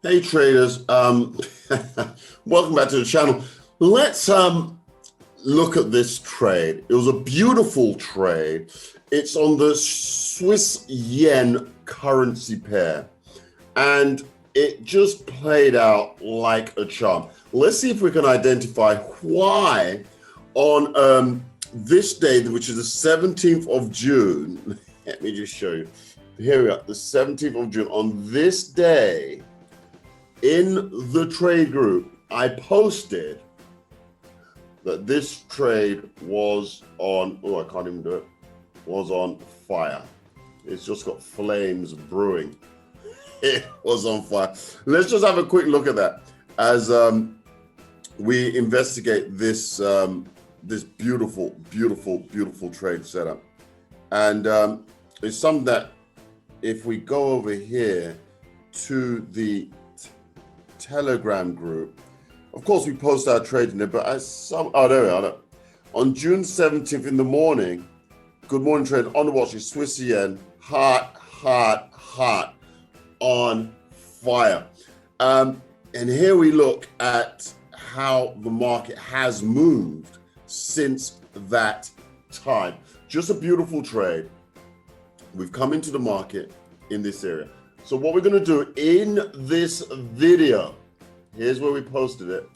Hey traders, welcome back to the channel. Let's look at this trade. It was a beautiful trade. It's on the Swiss yen currency pair, and it just played out like a charm. Let's see if we can identify why on this day, which is the 17th of June. Let me just show you. Here we are, the 17th of June. On this day, in the trade group, I posted that this trade was on, oh, I can't even do it, was on fire. It's just got flames brewing. It was on fire. Let's just have a quick look at that as we investigate this this beautiful trade setup. And it's something that if we go over here to the Telegram group, of course we post our trade in there, but there we are. On June 17th in the morning, good morning trade on the watch is Swiss yen, hot on fire. And here we look at how the market has moved since that time. Just a beautiful trade. We've come into the market in this area. So what we're going to do in this video, here's where we posted it.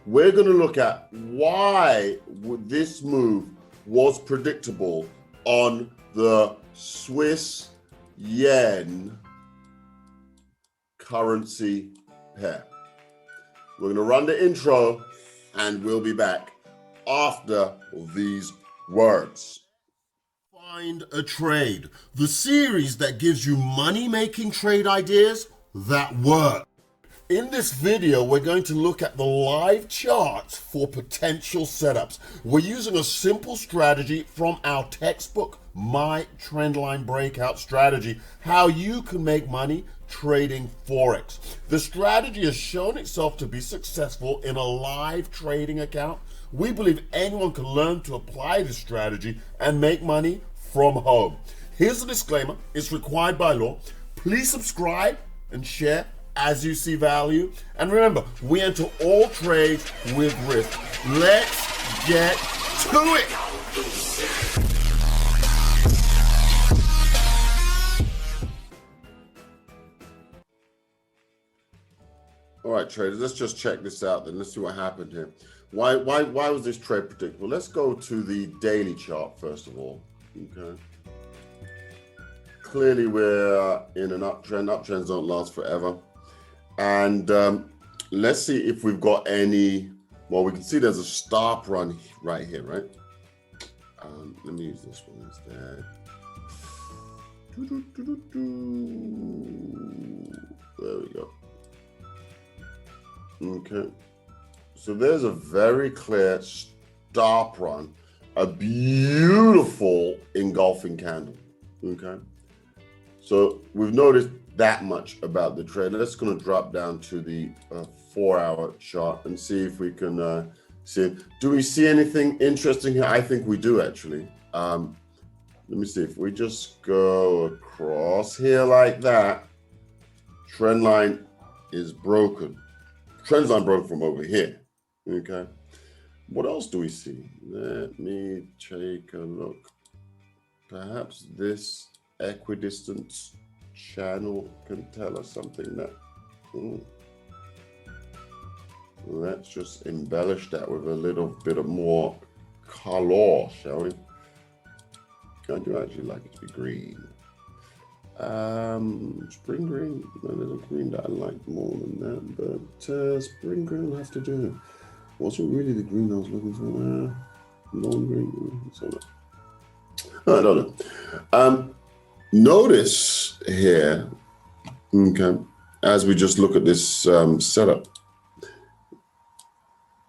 We're going to look at why this move was predictable on the Swiss yen currency pair. We're going to run the intro and we'll be back after these words. Find a Trade, the series that gives you money-making trade ideas that work. In this video, we're going to look at the live charts for potential setups. We're using a simple strategy from our textbook, My Trendline Breakout Strategy, how you can make money trading Forex. The strategy has shown itself to be successful in a live trading account. We believe anyone can learn to apply this strategy and make money from home. Here's a disclaimer, it's required by law. Please subscribe and share as you see value. And remember, we enter all trades with risk. Let's get to it. All right, traders, let's just check this out then. Let's see what happened here. Why was this trade predictable? Let's go to the daily chart first of all. Okay. Clearly we're in an uptrend. Uptrends don't last forever. And let's see if we've got any, well, we can see there's a stop run right here, right? Let me use this one instead. There we go. Okay. So there's a very clear stop run, a beautiful engulfing candle. Okay. So we've noticed that much about the trade. Let's going to drop down to the 4-hour chart and see if we can see. Do we see anything interesting here? I think we do actually. Let me see if we just go across here like that. Trend line is broken. Trend line broken from over here. Okay. What else do we see? Let me take a look. Perhaps this equidistant channel can tell us something that let's just embellish that with a little bit of more color, shall we? I do actually like it to be green. Spring green. No, there's a green that I like more than that, but spring green will have to do. Wasn't really the green I was looking for. Lawn green. I don't know. Notice here, okay, as we just look at this setup,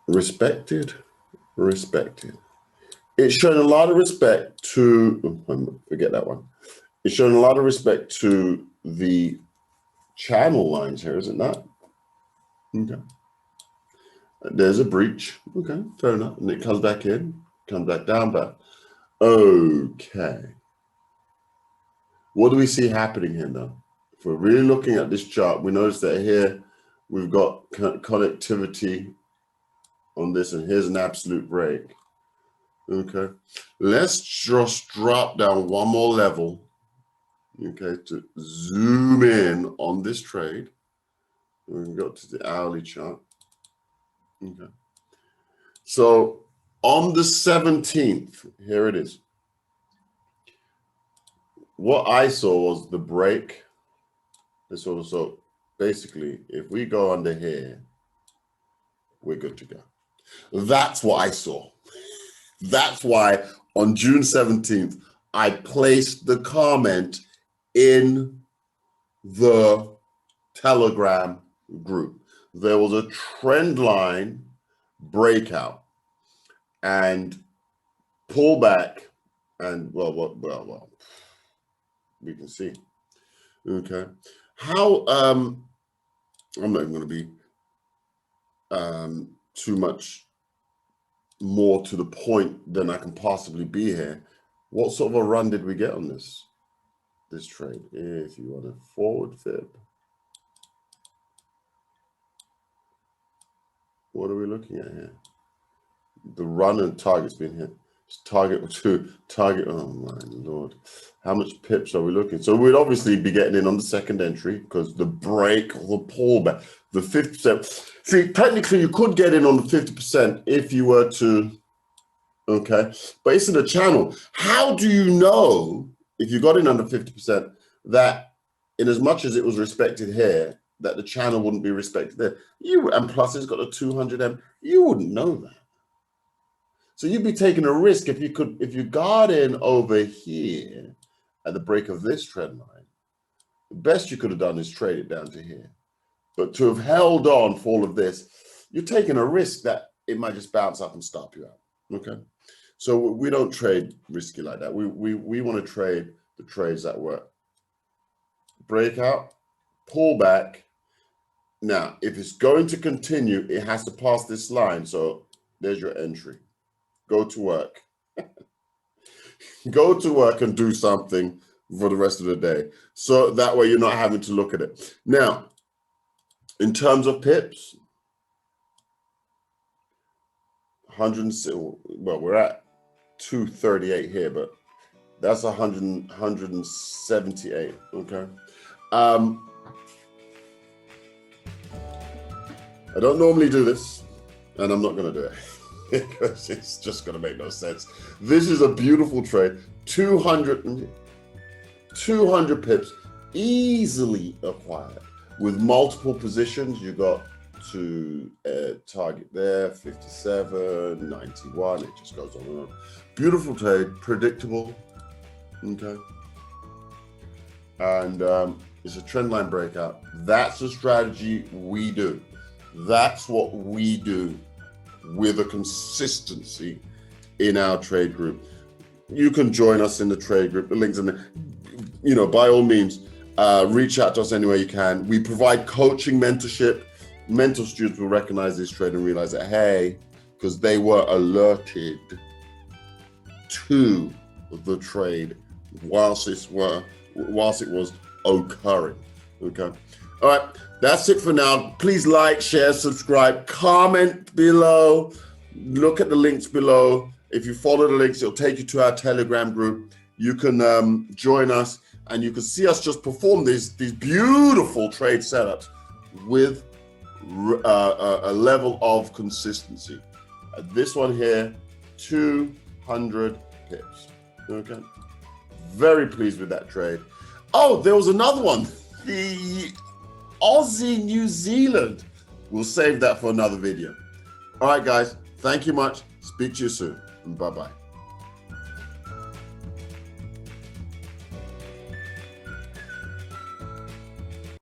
respected. It's showing a lot of respect to, forget that one. It's showing a lot of respect to the channel lines here, is it not? Okay. There's a breach. Okay, fair enough. And it comes back in, comes back down, but okay. What do we see happening here now? If we're really looking at this chart, we notice that here We've got connectivity on this, and here's an absolute break. Okay, let's just drop down one more level, okay, to zoom in on this trade. We can go to the hourly chart. Okay, so on the 17th, here it is. What I saw was the break. So basically, if we go under here, we're good to go. That's what I saw. That's why on June 17th, I placed the comment in the Telegram group. There was a trend line breakout and pullback, and well, we can see. Okay, how I'm not even going to be too much more to the point than I can possibly be here. What sort of a run did we get on this trade? If you want a forward fib, what are we looking at here? The run and target's been hit. Target to target. Oh my lord, how much pips are we looking? So we'd obviously be getting in on the second entry because the break or the pullback, the 50%. See, technically you could get in on the 50% if you were to. Okay, but it's in the channel. How do you know if you got in under 50% that, in as much as it was respected here, that the channel wouldn't be respected there? And plus it's got a 200M. You wouldn't know that. So you'd be taking a risk if you got in over here at the break of this trend line. The best you could have done is trade it down to here. But to have held on for all of this, you're taking a risk that it might just bounce up and stop you out. Okay, so we don't trade risky like that. We want to trade the trades that work. Breakout, pullback. Now, if it's going to continue, it has to pass this line. So there's your entry. Go to work. Go to work and do something for the rest of the day. So that way you're not having to look at it. Now, in terms of pips, 100, well, we're at 238 here, but that's 178, okay? I don't normally do this, and I'm not gonna do it because it's just gonna make no sense. This is a beautiful trade, 200 pips, easily acquired. With multiple positions, you got to target there, 57, 91, it just goes on and on. Beautiful trade, predictable, okay? And it's a trend line breakout. That's the strategy we do. That's what we do with a consistency in our trade group. You can join us in the trade group. The link's in there. You know, by all means, reach out to us anywhere you can. We provide coaching, mentorship. Mentor students will recognize this trade and realize that, hey, because they were alerted to the trade whilst it was occurring. Okay. All right. That's it for now. Please like, share, subscribe, comment below. Look at the links below. If you follow the links, it'll take you to our Telegram group. You can join us and you can see us just perform these beautiful trade setups with a level of consistency. This one here, 200 pips. Okay. Very pleased with that trade. Oh, there was another one. The Aussie New Zealand. We'll save that for another video. All right, guys. Thank you much. Speak to you soon. Bye-bye.